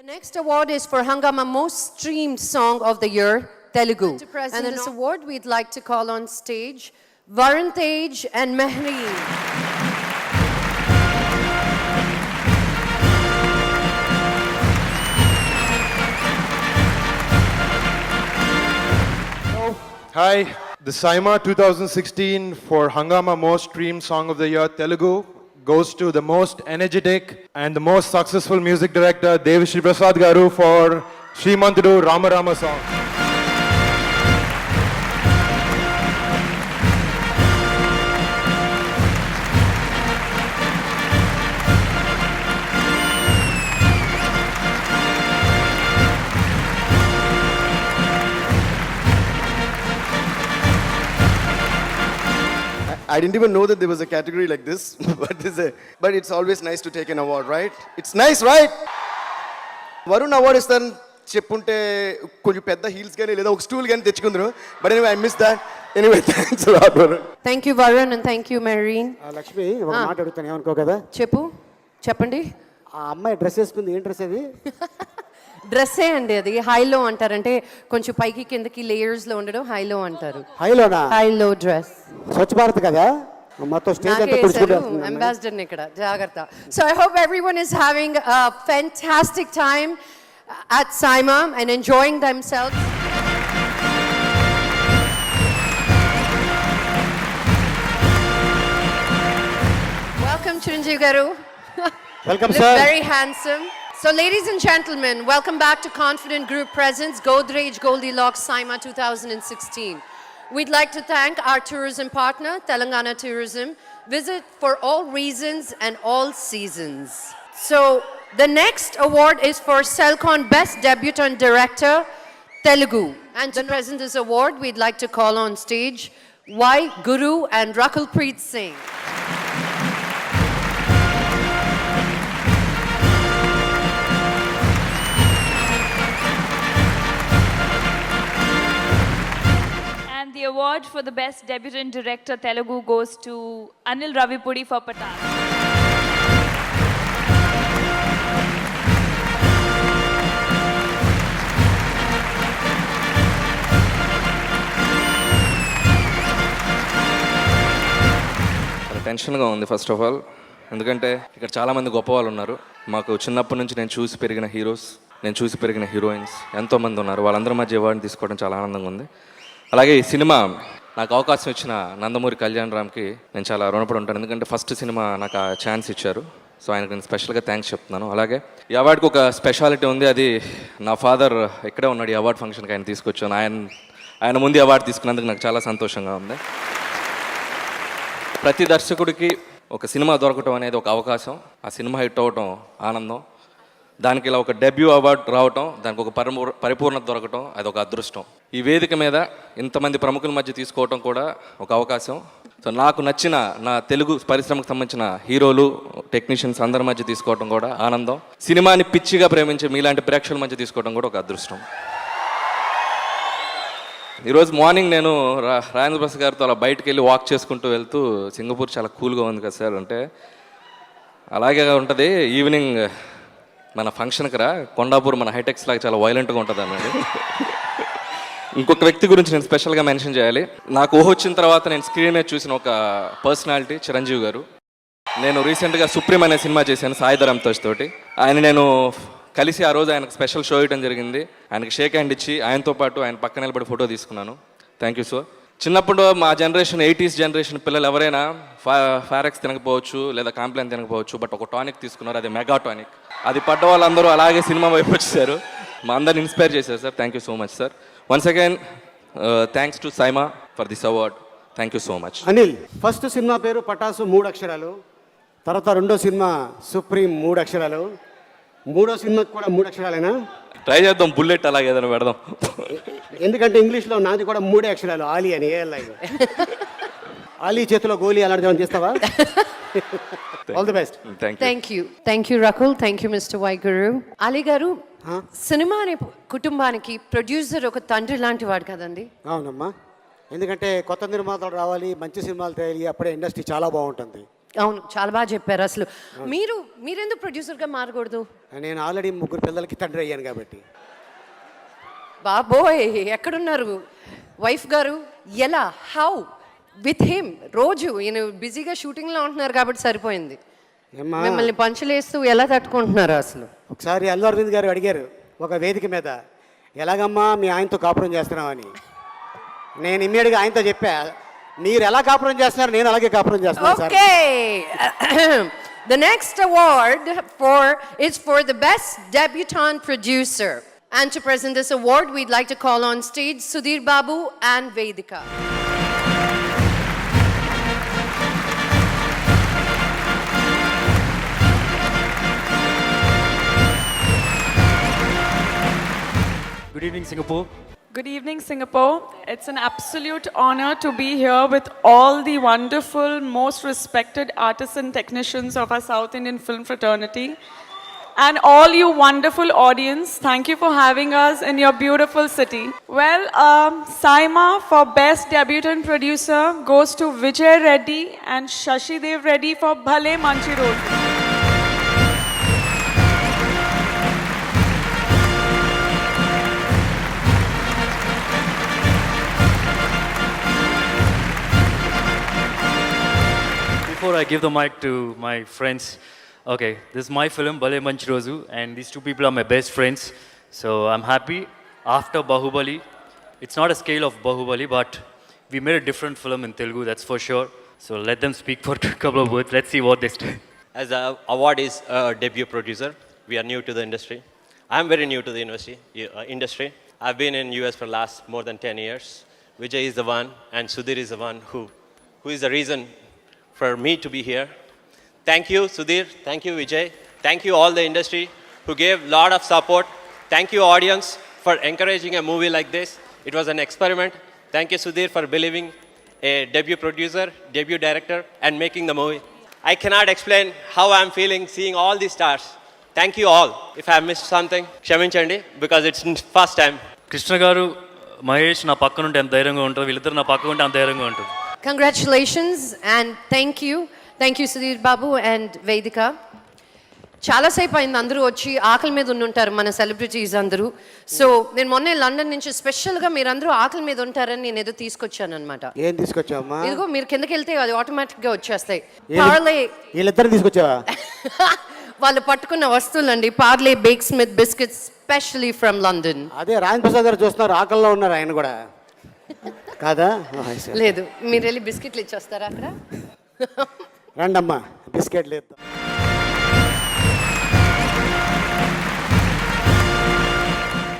The next award is for Hungama Most Streamed Song of the Year, Telugu. To present this award, we'd like to call on stage Varun Tej and Mehreen. Hi, the SIMA 2016 for Hungama Most Streamed Song of the Year Telugu goes to the most energetic and the most successful music director Devi Prasad Garu for Srimantudu Rama Rama song. I didn't even know that there was a category like this, but it's always nice to take an award, right? It's nice, right? Varun award ఇస్తాను చెప్పుంటే కొంచెం పెద్ద heels కానీ లేదా ఒక stool కానీ తెచ్చుకుందరు. But anyway I miss that. Anyway thanks a lot, Varun. Thank you Varun and thank you Mehreen. Lakshmi ఒక మాట అడుగుతాను ఏమనుకో కదా. చెప్పండి. ఆ అమ్మాయి డ్రెస్ వేసుకుంది ఏం డ్రెస్ అది? డ్రెస్సే అండి అది. హైలో అంటారంటే కొంచెం పైకి కిందకి లేయర్స్ లో ఉండడం హైలో అంటారు. హైలోనా? హైలో డ్రెస్. స్వచ్ఛ భారత్ కదా మొత్తం స్టేజ్ అంతా తుడుచుకుంటారు. అంబాసిడర్ ఇక్కడ జాగ్రత్త. So I hope everyone is having a fantastic time at SIMA and enjoying themselves. Welcome Chiranjeev garu. Welcome Look sir. Very handsome. So ladies and gentlemen, welcome back to Confident Group presents Godrej Goldilocks SIMA 2016. We'd like to thank our tourism partner, Telangana Tourism. Visit for all reasons and all seasons. So the next award is for Selcon Best Debutant Director, Telugu. And to present this award, we'd like to call on stage Y. Guru and Rakulpreet Singh. The award for the best debutant director Telugu goes to Anil Ravipudi for Pathan. టెన్షన్గా ఉంది first of all. ఎందుకంటే ఇక్కడ చాలామంది గొప్ప వాళ్ళు ఉన్నారు. మాకు చిన్నప్పటి నుంచి నేను చూసి పెరిగిన హీరోస్, నేను చూసి పెరిగిన హీరోయిన్స్ ఎంతోమంది ఉన్నారు. వాళ్ళందరి మధ్య అవార్డుని తీసుకోవడం చాలా ఆనందంగా ఉంది. అలాగే ఈ సినిమా నాకు అవకాశం ఇచ్చిన నందమూరి కళ్యాణ్ రామ్కి నేను చాలా రుణపడి ఉంటాను. ఎందుకంటే ఫస్ట్ సినిమా నాకు ఆ ఛాన్స్ ఇచ్చారు. సో ఆయనకు నేను స్పెషల్గా థ్యాంక్స్ చెప్తున్నాను. అలాగే ఈ అవార్డుకి ఒక స్పెషాలిటీ ఉంది. అది నా ఫాదర్ ఇక్కడే ఉన్నాడు. ఈ అవార్డు ఫంక్షన్కి ఆయన తీసుకొచ్చాను. ఆయన ముందు అవార్డు తీసుకున్నందుకు నాకు చాలా సంతోషంగా ఉంది. ప్రతి దర్శకుడికి ఒక సినిమా దొరకటం అనేది ఒక అవకాశం. ఆ సినిమా హిట్ అవ్వటం ఆనందం. దానికి ఇలా ఒక డెబ్యూ అవార్డు రావటం, దానికి ఒక పరిపూర్ణత దొరకటం, అది ఒక అదృష్టం. ఈ వేదిక మీద ఇంతమంది ప్రముఖుల మధ్య తీసుకోవటం కూడా ఒక అవకాశం. సో నాకు నచ్చిన నా తెలుగు పరిశ్రమకు సంబంధించిన హీరోలు, టెక్నీషియన్స్ అందరి మధ్య తీసుకోవటం కూడా ఆనందం. సినిమాని పిచ్చిగా ప్రేమించే మీలాంటి ప్రేక్షకుల మధ్య తీసుకోవడం కూడా ఒక అదృష్టం. ఈరోజు మార్నింగ్ నేను రాజేంద్ర ప్రసాద్ గారితో అలా బయటకు వెళ్ళి వాక్ చేసుకుంటూ వెళ్తూ, సింగపూర్ చాలా కూల్గా ఉంది కదా సార్ అంటే, అలాగే ఉంటుంది. ఈవినింగ్ మన ఫంక్షన్కి రా, కొండాపూర్ మన హైటెక్స్ లాగా చాలా వైలెంట్గా ఉంటుంది అన్నది. ఇంకొక వ్యక్తి గురించి నేను స్పెషల్గా మెన్షన్ చేయాలి. నాకు ఊహ వచ్చిన తర్వాత నేను స్క్రీన్ మీద చూసిన ఒక పర్సనాలిటీ చిరంజీవి గారు. నేను రీసెంట్గా సుప్రీం అనే సినిమా చేశాను సాయి ధరమ్ తోటి. ఆయన నేను కలిసి ఆ రోజు ఆయనకు స్పెషల్ షో ఇవ్వడం జరిగింది. ఆయనకి షేక్ హ్యాండ్ ఇచ్చి ఆయనతో పాటు ఆయన పక్కన నిలబడి ఫోటో తీసుకున్నాను. Thank you sir. చిన్నప్పుడు మా జనరేషన్ 80s జనరేషన్ పిల్లలు ఎవరైనా ఫారెక్స్ తినకపోవచ్చు లేదా కాంప్లైన్ తినకపోవచ్చు, బట్ ఒక టానిక్ తీసుకున్నారు, అది మెగా టానిక్. అది పడ్డ వాళ్ళందరూ అలాగే సినిమా వైపు వచ్చేసారు. మా అందరిని ఇన్స్పైర్ చేశారు sir. Thank you so much sir. Once again thanks to SIIMA for this award. Thank you so much. Anil, ఫస్ట్ సినిమా పేరు పటాసు 3 అక్షరాలు, తర్వాత రెండో సినిమా సుప్రీం 3 అక్షరాలు, మూడో సినిమాకి కూడా 3 అక్షరాలేనా? ట్రై చేద్దాం, బుల్లెట్ అలాగే ఏదైనా పెడదాం. ఎందుకంటే ఇంగ్లీష్లో నాది కూడా 3 అక్షరాలు, ఆలీ అని. ఆలీ చేతిలో గోలీ అలాంటిది ఏమైనా చేస్తావా? All the best. Thank you Rakul. Thank you mister Y Guru. Ali garu, cinema అనే కుటుంబానికి ప్రొడ్యూసర్ ఒక తండ్రి లాంటి వాడు కదండి? అవునమ్మా, ఎందుకంటే కొత్త నిర్మాతలు రావాలి, మంచి సినిమాలు తయారీ, అప్పుడే ఇండస్ట్రీ చాలా బాగుంటుంది. అవును చాలా బాగా చెప్పారు అసలు. మీరెందుకు ప్రొడ్యూసర్గా మారకూడదు? నేను ఆల్రెడీ 3 పిల్లలకి తండ్రి అయ్యాను కాబట్టి. బాబోయ్ ఎక్కడున్నారు వైఫ్ గారు? ఎలా హౌ విత్ హిమ్? రోజు ఈయన బిజీగా షూటింగ్లో ఉంటున్నారు కాబట్టి సరిపోయింది. ఏమ్మా, మిమ్మల్ని పంచులేస్తూ ఎలా తట్టుకుంటున్నారు అసలు? ఒకసారి అల్లు అరవింద్ గారు అడిగారు ఒక వేదిక మీద, ఎలాగమ్మా మీ ఆయనతో కాపురం చేస్తున్నామని. నేను ఇమ్మీడియట్గా ఆయనతో చెప్పా, మీరు ఎలా కాపురం చేస్తున్నారు నేను అలాగే కాపురం చేస్తున్నాను sir. Okay. The next award is for the best debutant producer. And to present this award, we'd like to call on stage Sudhir Babu and Vedika. Good evening, Singapore. Good evening, Singapore. It's an absolute honor to be here with all the wonderful, most respected artists and technicians of our South Indian film fraternity. And all you wonderful audience, thank you for having us in your beautiful city. Well, Saima for Best Debutant Producer goes to Vijay Reddy and Shashi Dev Reddy for Bhale Manchi Road. Before I give the mic to my friends, okay, this is my film, Bale Manchi Roju, and these two people are my best friends. So I'm happy. After Bahubali, it's not a scale of Bahubali, but we made a different film in Telugu, that's for sure. So let them speak for a couple of words. Let's see what they say. As the award is a debut producer, we are new to the industry. I'm very new to the industry. I've been in US for last more than 10 years. Vijay is the one, and Sudhir is the one who is the reason for me to be here. Thank you, Sudhir. Thank you, Vijay. Thank you, all the industry who gave a lot of support. Thank you, audience, for encouraging a movie like this. It was an experiment. Thank you, Sudhir, for believing a debut producer, debut director, and making the movie. I cannot explain how I'm feeling seeing all these stars. Thank you all. If I missed something, kshaminchandi, because it's first time. Krishna గారు మహేష్ నా పక్కన ఉంటే ఎంత ధైర్యంగా ఉంటుంది, వీళ్ళిద్దరు నా పక్కన ఉంటే అంత ధైర్యంగా ఉంటుంది. Congratulations and thank you. Thank you, Sudhir Babu and Vedika. చాలాసేపు అయింది అందరూ వచ్చి ఆకలి మీద ఉండుంటారు మన సెలబ్రిటీస్ అందరూ. సో నేను మొన్నే లండన్ నుంచి స్పెషల్గా మీరందరూ ఆకలి మీద ఉంటారని నేను ఏదో తీసుకొచ్చాను అనమాట. ఏం తీసుకొచ్చావమ్మా? ఇదిగో మీరు కిందకి వెళ్తే అది ఆటోమేటిక్గా వచ్చేస్తాయి. పార్లే వీళ్ళిద్దరు తీసుకొచ్చావా? వాళ్ళు పట్టుకున్న వస్తువులండి. Parle bake smith biscuits specially from London. అదే రాజన్ ప్రసాద్ గారు చూస్తున్నారు, ఆకల్లో ఉన్నారు ఆయన కూడా కాదా? లేదు, మీరు వెళ్ళి బిస్కెట్లు ఇచ్చేస్తారా అక్కడ? రండమ్మా బిస్కెట్లు ఇద్దాం.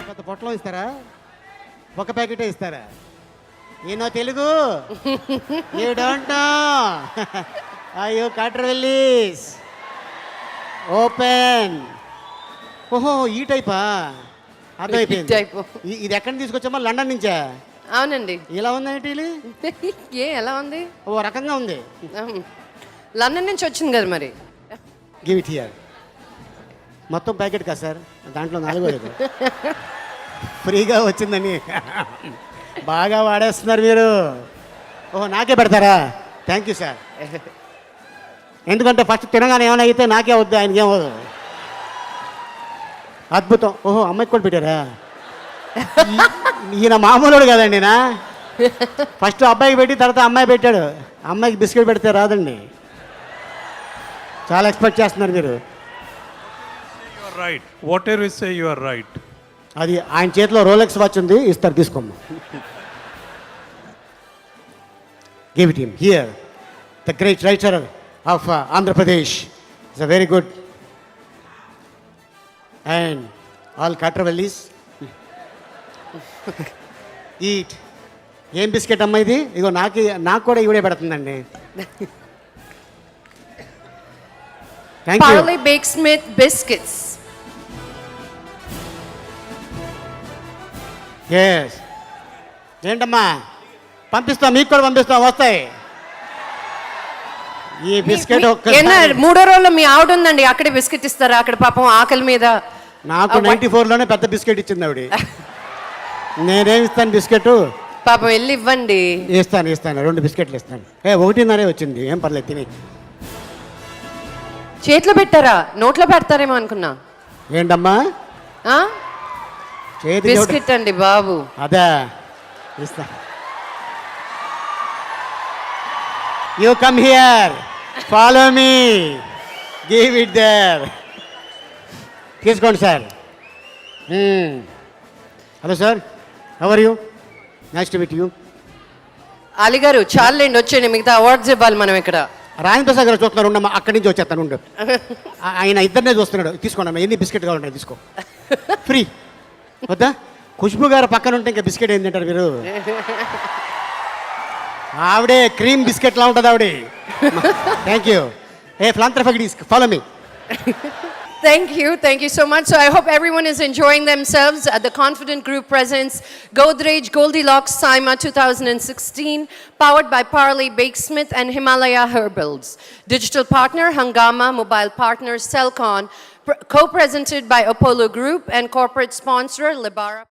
పెద్ద పొట్టలో ఇస్తారా? ఒక ప్యాకెటే ఇస్తారా? ఈయనో తెలుగు యూ డోంట్ నో. అయ్యో కాట్రవెల్లీస్ ఓపెన్. ఓహో ఈ టైపా, అర్థమైపోయింది. ఇది ఎక్కడి నుంచి తీసుకొచ్చామా? లండన్ నుంచా? అవునండి. ఇలా ఉందేంటి? ఏ ఎలా ఉంది? ఓ రకంగా ఉంది. లండన్ నుంచి వచ్చింది కదా మరి. Give it here. మొత్తం ప్యాకెట్ కదా సార్, దాంట్లో 4 ఫ్రీగా వచ్చిందని బాగా వాడేస్తున్నారు మీరు. ఓహో నాకే పెడతారా? Thank you sir. ఎందుకంటే ఫస్ట్ తినగానే ఏమైనా అయితే నాకే వద్దు, ఆయనకి ఏమవుదు. అద్భుతం. ఓహో అమ్మాయికి కూడా పెట్టారా? ఈయన మామూలుడు కదండి. నా ఫస్ట్ అబ్బాయికి పెట్టి తర్వాత అమ్మాయి పెట్టాడు. అమ్మాయికి బిస్కెట్ పెడితే రాదండి. చాలా ఎక్స్పెక్ట్ చేస్తున్నారు మీరు. Right, what ever you say you are right. అది ఆయన చేతిలో రోలెక్స్ వాచ్ ఉంది, ఇస్తారు తీసుకోమ్మా. Give it him here. The great writer of Andhra Pradesh is a very good and all కాట్రవెల్లీస్ eat. ఏం బిస్కెట్ అమ్మా ఇది? ఇగో నాకు కూడా ఇవిడే పెడుతుందండి. Thank you. Parle Baked Smith biscuits. Yes. ఏంటమ్మా పంపిస్తాం, మీకు కూడా పంపిస్తాం, వస్తాయి. ఈ బిస్కెట్ మూడో రోజుల్లో మీ ఆవిడ ఉందండి, అక్కడే బిస్కెట్ ఇస్తారా? అక్కడ పాపం ఆకలి మీద. నాకు 94లోనే పెద్ద బిస్కెట్ ఇచ్చింది ఆవిడ. నేనేమి ఇస్తాను బిస్కెట్? పాపం వెళ్ళి ఇవ్వండి. ఇస్తాను 2 బిస్కెట్లు ఇస్తాను. 1.5 వచ్చింది, ఏం పర్లేదు తిని. చేతిలో పెట్టారా నోట్లో పెడతారేమో అనుకున్నా ఏంటమ్మా ఆ? చేతి బిస్కెట్ అండి బాబు. అదే ఇస్తా. You come here, follow me, give it there. తీసుకోండి sir. Hello sir, how are you? Nice to meet you. Ali గారు చాలండి వచ్చేయండి, మిగతా అవార్డ్స్ ఇవ్వాలి మనం ఇక్కడ. రాజేంద్ర ప్రసాద్ గారు చూస్తున్నారు, ఉండమ్మా అక్కడి నుంచి వచ్చేస్తాను ఉండు. ఆయన ఇద్దరినే చూస్తున్నాడు. తీసుకోండి అమ్మా, ఎన్ని బిస్కెట్ కావాలంటే తీసుకో, ఫ్రీ. వద్దా? ఖుష్బు గారు పక్కన ఉంటే ఇంకా బిస్కెట్ ఏం తింటారు మీరు? ఆవిడే క్రీమ్ బిస్కెట్లా ఉంటుంది ఆవిడే. Thank you. A philanthropist, follow me. Thank you so much. So I hope everyone is enjoying themselves at the Confident Group presents Godrej Goldilocks SIMA 2016, powered by Parley Bakesmith and Himalaya Herbals. Digital partner Hungama, mobile partner Celcon, co-presented by Apollo Group and corporate sponsor Libara.